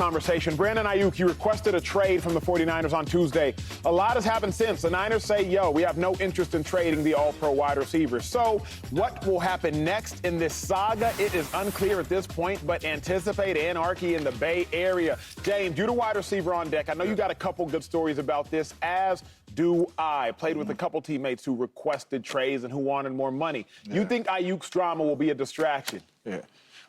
Conversation. Brandon Aiyuk, you requested a trade from the 49ers on Tuesday. A lot has happened since. The Niners say, yo, we have no interest in trading the all-pro wide receiver. So what will happen next in this saga? It is unclear at this point, but anticipate anarchy in the Bay Area. James, you're the wide receiver on deck. I know you got a couple good stories about this, as do I. Played with a couple teammates who requested trades and who wanted more money. Yeah. You think Aiyuk's drama will be a distraction? Yeah.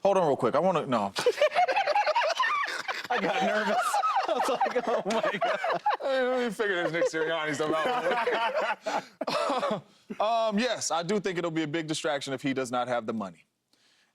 Hold on real quick. I want to, no. I got nervous. I was like, oh, my God. Let me figure this Nick Sirianni stuff out. Yes, I do think it'll be a big distraction if he does not have the money.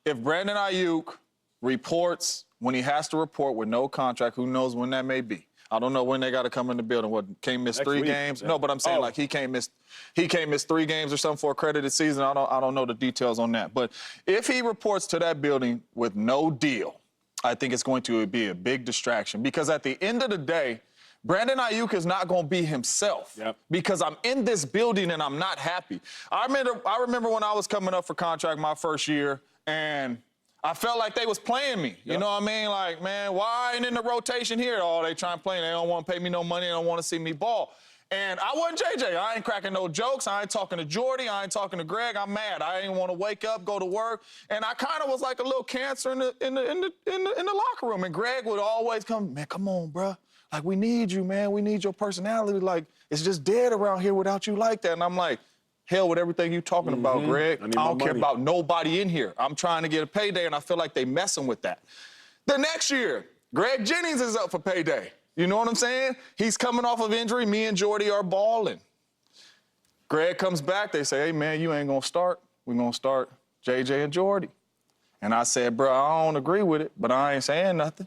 If Brandon Aiyuk reports when he has to report with no contract, who knows when that may be. I don't know when they got to come in the building. What, can't miss Next 3 week. Games? Yeah. No, but I'm saying like he can't miss 3 games or something for a credited season. I don't know the details on that. But if he reports to that building with no deal, I think it's going to be a big distraction, because at the end of the day, Brandon Aiyuk is not going to be himself because I'm in this building and I'm not happy. I remember when I was coming up for contract my first year, and I felt like they was playing me. You know what I mean? Like, man, why ain't in the rotation here? Oh, they trying to play. They don't want to pay me no money. They don't want to see me ball. And I wasn't JJ. I ain't cracking no jokes. I ain't talking to Jordy. I ain't talking to Greg. I'm mad. I ain't want to wake up, go to work. And I kind of was like a little cancer in the locker room. And Greg would always come, man, come on, bro. Like, we need you, man. We need your personality. Like, it's just dead around here without you like that. And I'm like, hell with everything you talking about, Greg. I don't care about nobody in here. I'm trying to get a payday, and I feel like they messing with that. The next year, Greg Jennings is up for payday. You know what I'm saying? He's coming off of injury. Me and Jordy are balling. Greg comes back. They say, hey, man, you ain't going to start. We're going to start JJ and Jordy. And I said, bro, I don't agree with it, but I ain't saying nothing.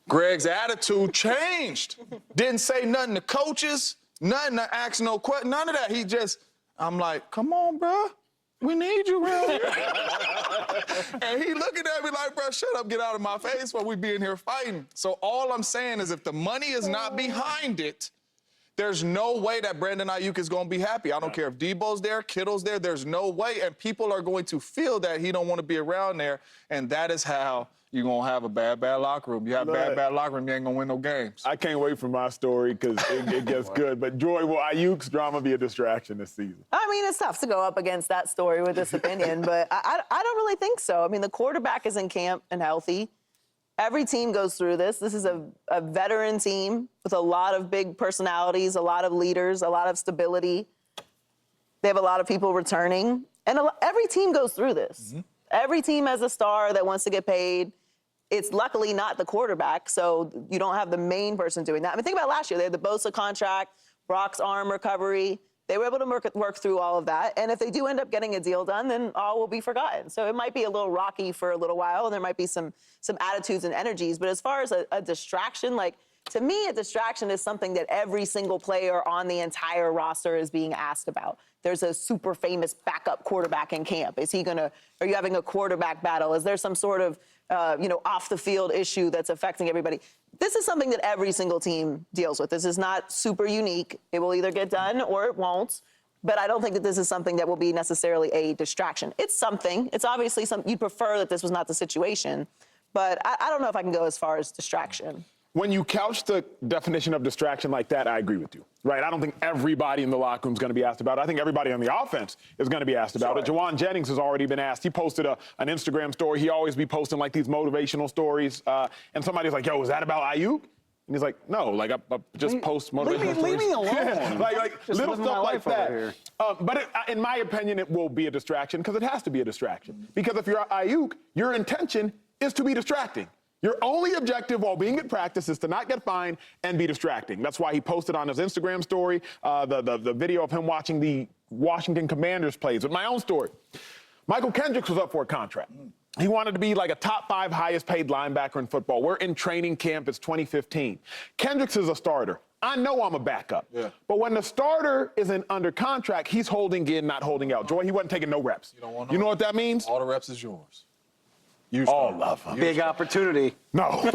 Greg's attitude changed. Didn't say nothing to coaches, nothing to ask no question, none of that. He just, I'm like, come on, bro. We need you around here. And he looking at me like, bro, shut up, get out of my face while we be in here fighting. So all I'm saying is if the money is not behind it, there's no way that Brandon Aiyuk is going to be happy. I don't care if Debo's there, Kittle's there. There's no way. And people are going to feel that he don't want to be around there. And that is how you're going to have a bad locker room. You have bad locker room, you ain't going to win no games. I can't wait for my story because it gets good. But, Joy, will Aiyuk's drama be a distraction this season? I mean, it's tough to go up against that story with this opinion, but I don't really think so. I mean, the quarterback is in camp and healthy. Every team goes through this. This is a veteran team with a lot of big personalities, a lot of leaders, a lot of stability. They have a lot of people returning. And every team goes through this. Mm-hmm. Every team has a star that wants to get paid. It's luckily not the quarterback, so you don't have the main person doing that. I mean, think about last year. They had the Bosa contract, Brock's arm recovery. They were able to work through all of that. And if they do end up getting a deal done, then all will be forgotten. So it might be a little rocky for a little while, and there might be some attitudes and energies. But as far as a distraction, like, to me, a distraction is something that every single player on the entire roster is being asked about. There's a super famous backup quarterback in camp. Are you having a quarterback battle? Is there some sort of, off the field issue that's affecting everybody? This is something that every single team deals with. This is not super unique. It will either get done or it won't. But I don't think that this is something that will be necessarily a distraction. It's something. It's obviously something. You'd prefer that this was not the situation. But I don't know if I can go as far as distraction. When you couch the definition of distraction like that, I agree with you, right? I don't think everybody in the locker room is going to be asked about it. I think everybody on the offense is going to be asked about it. Juwan Jennings has already been asked. He posted an Instagram story. He always be posting, like, these motivational stories. And somebody's like, yo, is that about Aiyuk? And he's like, no, like, I just post motivational stories. Leave me alone. like little stuff like that. But in my opinion, it will be a distraction because it has to be a distraction. Because if you're Aiyuk, your intention is to be distracting. Your only objective while being at practice is to not get fined and be distracting. That's why he posted on his Instagram story the video of him watching the Washington Commanders plays. With my own story, Michael Kendricks was up for a contract. He wanted to be like a top 5 highest paid linebacker in football. We're in training camp. It's 2015. Kendricks is a starter. I know I'm a backup. Yeah. But when the starter isn't under contract, he's holding in, not holding out. Joy, he wasn't taking no reps. You don't want no. You know what that means? All the reps is yours. All love him. Big opportunity. No,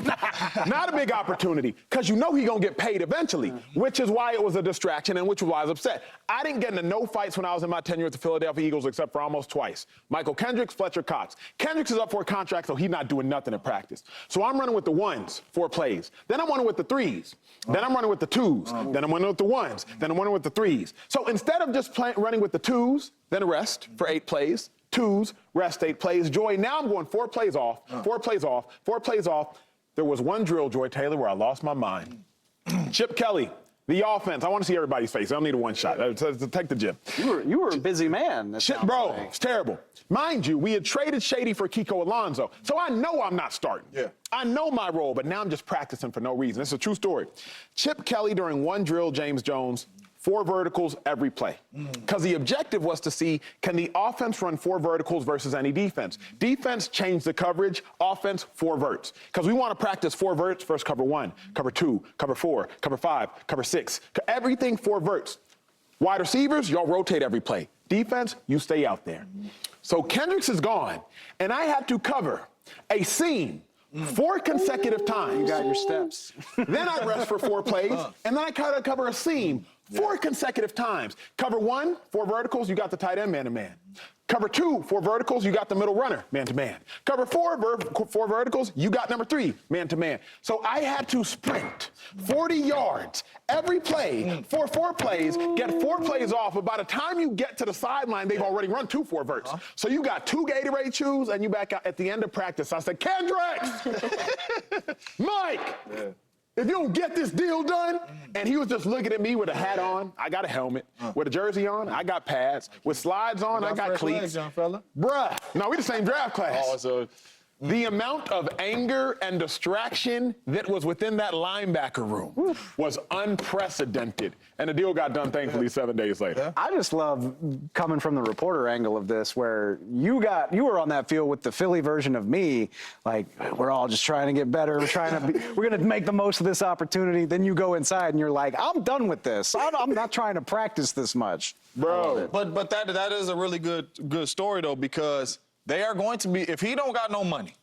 not a big opportunity, because you know he's going to get paid eventually, which is why it was a distraction and which is why I was upset. I didn't get into no fights when I was in my tenure with the Philadelphia Eagles except for almost twice. Michael Kendricks, Fletcher Cox. Kendricks is up for a contract, so he's not doing nothing in practice. So I'm running with the ones, 4 plays. Then I'm running with the threes. Then I'm running with the twos. Then I'm running with the ones. Then I'm running with the threes. So instead of just running with the twos, then a rest for 8 plays, twos, rest 8 plays. Joy, now I'm going 4 plays off, 4 plays off, 4 plays off. There was one drill, Joy Taylor, where I lost my mind. Chip Kelly, the offense. I want to see everybody's face. I don't need a one shot. Take the gym. You were a busy man. Bro, it's terrible. Mind you, we had traded Shady for Kiko Alonso, so I know I'm not starting. Yeah. I know my role, but now I'm just practicing for no reason. It's a true story. Chip Kelly, during one drill, James Jones, 4 verticals every play. Because the objective was to see, can the offense run 4 verticals versus any defense? Defense changed the coverage, offense 4 verts. Because we want to practice 4 verts versus cover 1, cover 2, cover 4, cover 5, cover 6. Everything 4 verts. Wide receivers, y'all rotate every play. Defense, you stay out there. So Kendricks is gone, and I had to cover a seam 4 consecutive times. You got your steps. Then I rest for 4 plays, and then I gotta cover a seam 4 consecutive times. Cover 1, 4 verticals, you got the tight end man-to-man. Cover 2, 4 verticals, you got the middle runner man-to-man. Cover 4 verticals, you got number 3 man-to-man. So I had to sprint 40 yards every play for 4 plays, get 4 plays off, but by the time you get to the sideline, they've already run 2 4 verts. So you got 2 Gatorade chews, and you back out at the end of practice. I said, Kendricks! Mike! If you don't get this deal done, and he was just looking at me with a hat on, I got a helmet. With a jersey on, I got pads. With slides on, I got cleats. Legs, young fella. Bruh, no, we the same draft class. Oh, so The amount of anger and distraction that was within that linebacker room was unprecedented. And the deal got done, thankfully, 7 days later. I just love coming from the reporter angle of this, where you were on that field with the Philly version of me. Like, we're all just trying to get better. We're going to make the most of this opportunity. Then you go inside and you're like, I'm done with this. I'm not trying to practice this much. Bro. But that is a really good story, though, because they are going to be, if he don't got no money,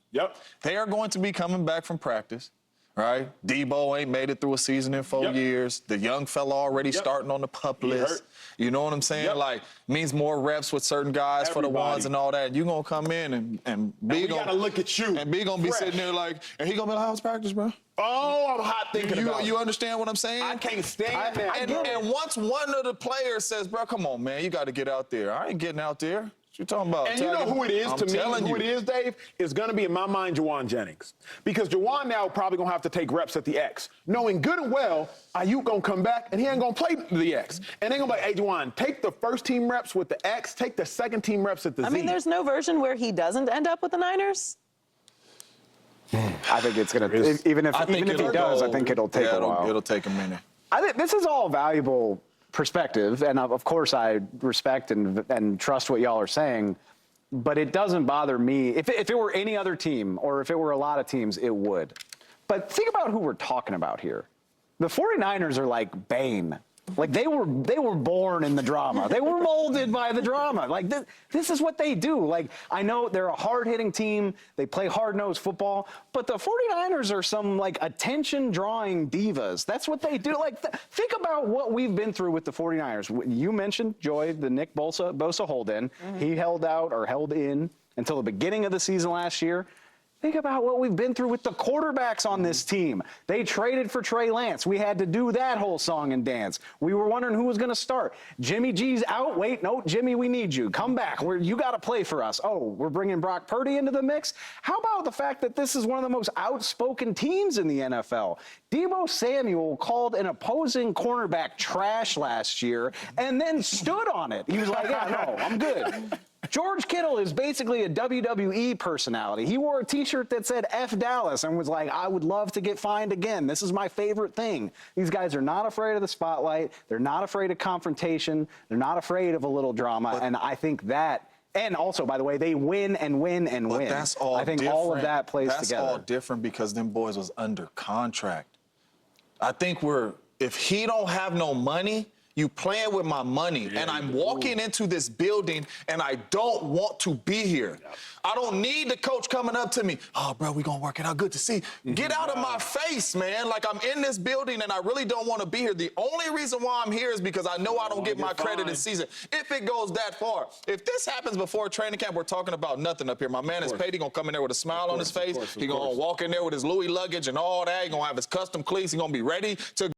they are going to be coming back from practice, right? Debo ain't made it through a season in 4 years. The young fella already starting on the pup list. You know what I'm saying? Like, means more reps with certain guys for the ones and all that. You gonna come in and B gonna gotta look at you. And B gonna be sitting there like, and he gonna be like, how's practice, bro? Oh, I'm hot thinking about it. You understand what I'm saying? I can't stand that. And once one of the players says, bro, come on, man, you got to get out there. I ain't getting out there. What you talking about? And you know who it is to me? Who it is, Dave? It's going to be, in my mind, Juwan Jennings. Because Juwan now probably going to have to take reps at the X, knowing good and well Aiyuk going to come back and he ain't going to play the X. And they going to be like, hey, Juwan, take the first team reps with the X, take the second team reps at the Z. I mean, there's no version where he doesn't end up with the Niners? I think it's going to, even if he does, I think it'll take a while. It'll take a minute. I think this is all valuable perspective, and of course I respect and trust what y'all are saying, but it doesn't bother me. If it were any other team, or if it were a lot of teams, it would. But think about who we're talking about here. The 49ers are like Bane. Like, they were born in the drama. They were molded by the drama. Like, this is what they do. Like, I know they're a hard-hitting team. They play hard-nosed football. But the 49ers are some, like, attention-drawing divas. That's what they do. Like, think about what we've been through with the 49ers. You mentioned, Joy, the Nick Bosa hold-in. He held in until the beginning of the season last year. Think about what we've been through with the quarterbacks on this team. They traded for Trey Lance. We had to do that whole song and dance. We were wondering who was going to start. Jimmy G's out. Wait, no, Jimmy, we need you. Come back. You got to play for us. Oh, we're bringing Brock Purdy into the mix? How about the fact that this is one of the most outspoken teams in the NFL? Deebo Samuel called an opposing cornerback trash last year and then stood on it. He was like, yeah, no, I'm good. George Kittle is basically a WWE personality. He wore a T-shirt that said F Dallas and was like, I would love to get fined again. This is my favorite thing. These guys are not afraid of the spotlight. They're not afraid of confrontation. They're not afraid of a little drama. And I think that, and also, by the way, they win and win and win. That's all I think different. all of that plays together. That's all different because them boys was under contract. I think if he don't have no money, You playing with my money, and I'm walking into this building, and I don't want to be here. I don't need the coach coming up to me. Oh, bro, we gonna work it out. Good to see you. Get out of my face, man. Like, I'm in this building, and I really don't want to be here. The only reason why I'm here is because I know I don't get my credit this season. If it goes that far. If this happens before training camp, we're talking about nothing up here. My man is paid. He gonna come in there with a smile on his face. He gonna walk in there with his Louis luggage and all that. He gonna have his custom cleats. He gonna be ready to